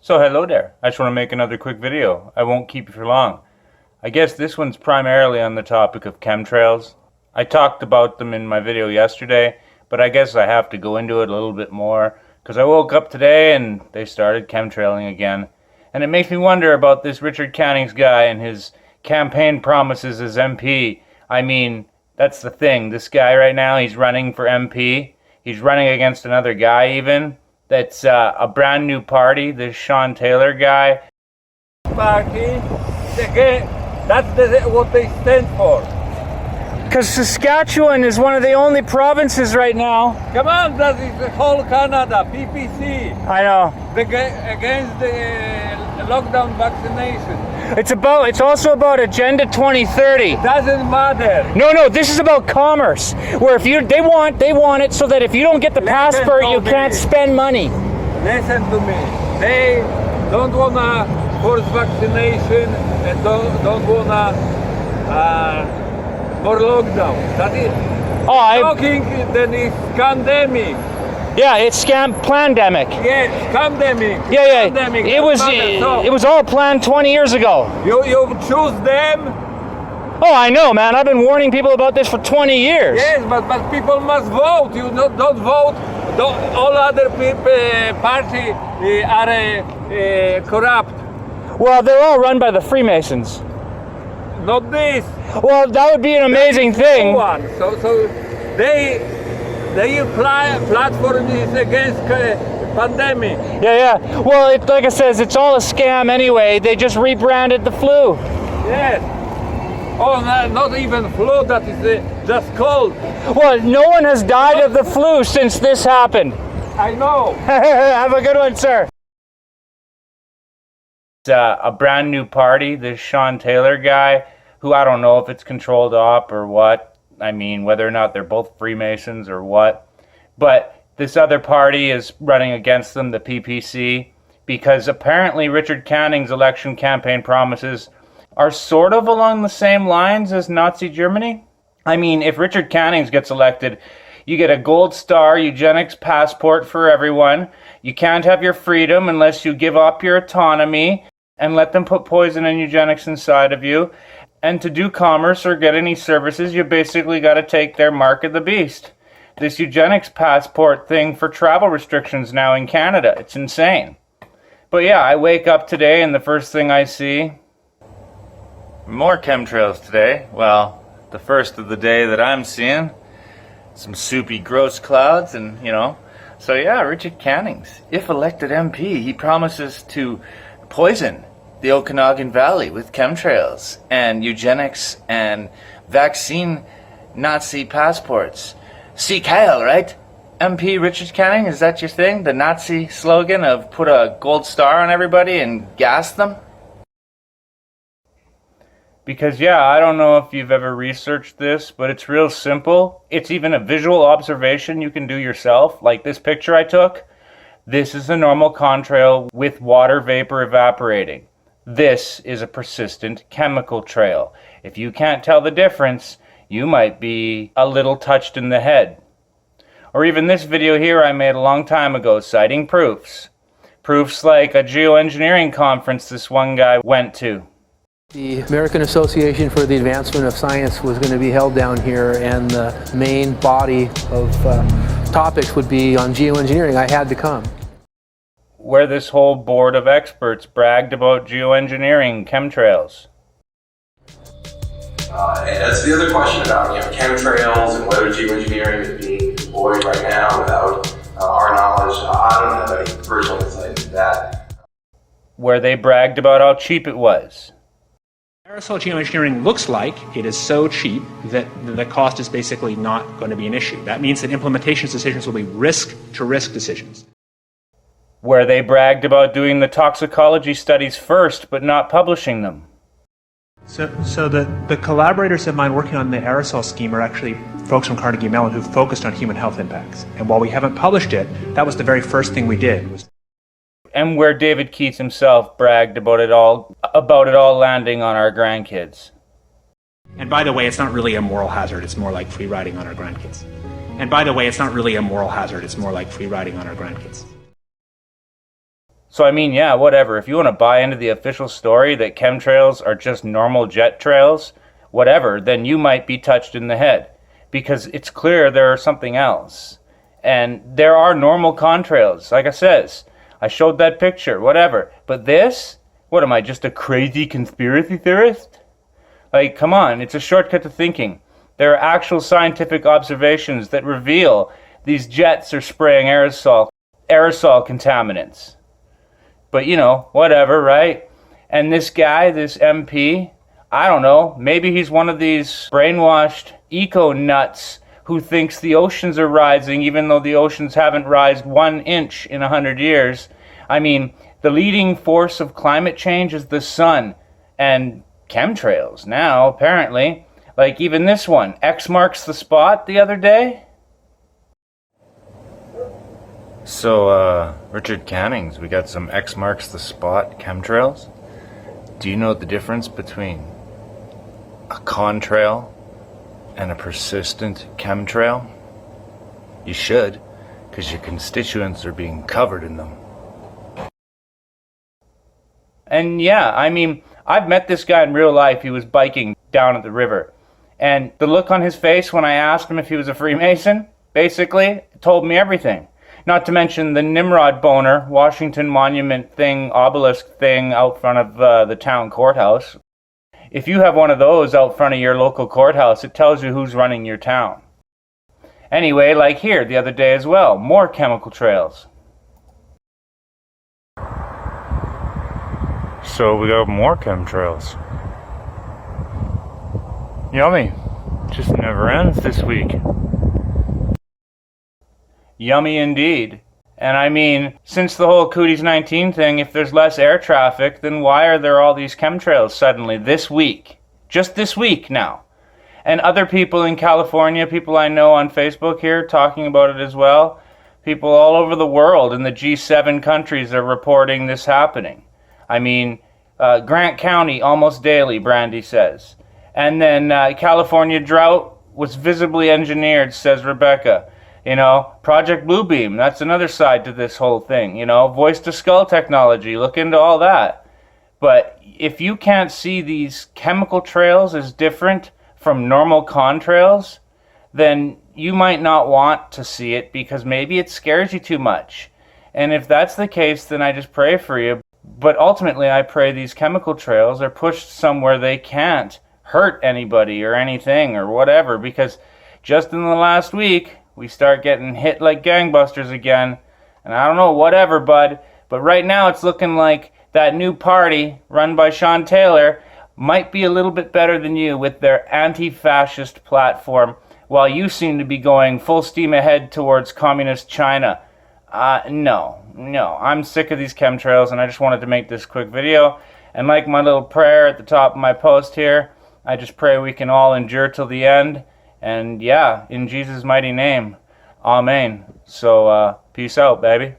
So hello there, I just want to make another quick video. I won't keep you for long. I guess this one's primarily on the topic of chemtrails. I talked about them in my video yesterday, but I guess I have to go into it a little bit more, because I woke up today and they started chemtrailing again. And it makes me wonder about this Richard Cannings guy and his campaign promises as MP. I mean, that's the thing, this guy right now, he's running for MP. He's running against another guy even. That's a brand new party, this Sean Taylor guy. Party, that's what they stand for. Because Saskatchewan is one of the only provinces right now. Come on, that is the whole Canada, PPC. I know. Against the lockdown vaccination. It's also about Agenda 2030. Doesn't matter. No, this is about commerce. Where if they want it so that if you don't get the passport, you can't spend money. Listen to me. They don't wanna force vaccination and don't wanna more lockdown. That is. Talking then is Plandemic. Yeah, it's Plandemic. Yes, Plandemic. Yeah. Plandemic. It was all planned 20 years ago. You choose them. Oh, I know, man. I've been warning people about this for 20 years. Yes, but people must vote. You don't vote. All other party are corrupt. Well, they're all run by the Freemasons. Not this. Well, that would be an amazing thing. So their platform is against pandemic. Yeah. Well, like I says, it's all a scam anyway. They just rebranded the flu. Yes. Oh, not even flu. That is just cold. Well, no one has died of the flu since this happened. I know. Have a good one, sir. It's a brand new party, this Sean Taylor guy, who I don't know if it's controlled op or what. I mean, whether or not they're both Freemasons or what. But this other party is running against them, the PPC, because apparently Richard Cannings' election campaign promises are sort of along the same lines as Nazi Germany. I mean, if Richard Cannings gets elected, you get a gold star eugenics passport for everyone. You can't have your freedom unless you give up your autonomy and let them put poison and eugenics inside of you. And to do commerce or get any services, you basically got to take their mark of the beast. This eugenics passport thing for travel restrictions now in Canada, it's insane. But yeah, I wake up today and the first thing I see, more chemtrails today. Well, the first of the day that I'm seeing. Some soupy, gross clouds and, So yeah, Richard Cannings, if elected MP, he promises to poison the Okanagan Valley with chemtrails and eugenics and vaccine Nazi passports. Seek Heil, right? MP Richard Canning, is that your thing? The Nazi slogan of put a gold star on everybody and gas them? Because yeah, I don't know if you've ever researched this, but it's real simple. It's even a visual observation you can do yourself, like this picture I took. This is a normal contrail with water vapor evaporating. This is a persistent chemical trail. If you can't tell the difference, you might be a little touched in the head. Or even this video here I made a long time ago, citing proofs. Proofs like a GeoEngineering conference this one guy went to. The American Association for the Advancement of Science was going to be held down here, and the main body of topics would be on geoengineering. I had to come. Where this whole board of experts bragged about geoengineering chemtrails. That's the other question about chemtrails and whether geoengineering is being deployed right now without our knowledge. I don't have any personal insight into that. Where they bragged about how cheap it was. Aerosol geoengineering looks like it is so cheap that the cost is basically not going to be an issue. That means that implementation decisions will be risk-to-risk decisions. Where they bragged about doing the toxicology studies first, but not publishing them. So the collaborators of mine working on the aerosol scheme are actually folks from Carnegie Mellon who focused on human health impacts. And while we haven't published it, that was the very first thing we did. And where David Keats himself bragged about it all landing on our grandkids. And by the way, it's not really a moral hazard, it's more like free riding on our grandkids. And by the way, it's not really a moral hazard, it's more like free riding on our grandkids. So I mean, yeah, whatever. If you want to buy into the official story that chemtrails are just normal jet trails, whatever, then you might be touched in the head. Because it's clear there is something else. And there are normal contrails, like I says. I showed that picture, whatever. But this? What am I, just a crazy conspiracy theorist? Like, come on, it's a shortcut to thinking. There are actual scientific observations that reveal these jets are spraying aerosol contaminants. But, you know, whatever, right? And this guy, this MP, I don't know, maybe he's one of these brainwashed eco-nuts who thinks the oceans are rising even though the oceans haven't risen 1 inch in 100 years. I mean, the leading force of climate change is the sun and chemtrails now, apparently. Like even this one, X marks the spot the other day. So, Richard Cannings, we got some X marks the spot chemtrails. Do you know the difference between a contrail and a persistent chemtrail? You should, because your constituents are being covered in them. And yeah, I mean, I've met this guy in real life. He was biking down at the river. And the look on his face when I asked him if he was a Freemason, basically, told me everything. Not to mention the Nimrod boner, Washington Monument thing, obelisk thing out front of the town courthouse. If you have one of those out front of your local courthouse, it tells you who's running your town. Anyway, like here the other day as well, more chemical trails. So we got more chemtrails. Yummy. Just never ends this week. Yummy indeed. And I mean, since the whole Cooties 19 thing, if there's less air traffic, then why are there all these chemtrails suddenly this week? Just this week now. And other people in California, people I know on Facebook here, talking about it as well. People all over the world in the G7 countries are reporting this happening. I mean, Grant County almost daily, Brandy says. And then California drought was visibly engineered, says Rebecca. You know, Project Bluebeam, that's another side to this whole thing. You know, voice-to-skull technology, look into all that. But if you can't see these chemical trails as different from normal contrails, then you might not want to see it because maybe it scares you too much. And if that's the case, then I just pray for you. But ultimately, I pray these chemical trails are pushed somewhere they can't hurt anybody or anything or whatever, because just in the last week, we start getting hit like gangbusters again. And I don't know, whatever, bud. But right now it's looking like that new party run by Sean Taylor might be a little bit better than you with their anti-fascist platform, while you seem to be going full steam ahead towards communist China. No, I'm sick of these chemtrails, and I just wanted to make this quick video. And like my little prayer at the top of my post here, I just pray we can all endure till the end. And yeah, in Jesus' mighty name, amen. So, peace out, baby.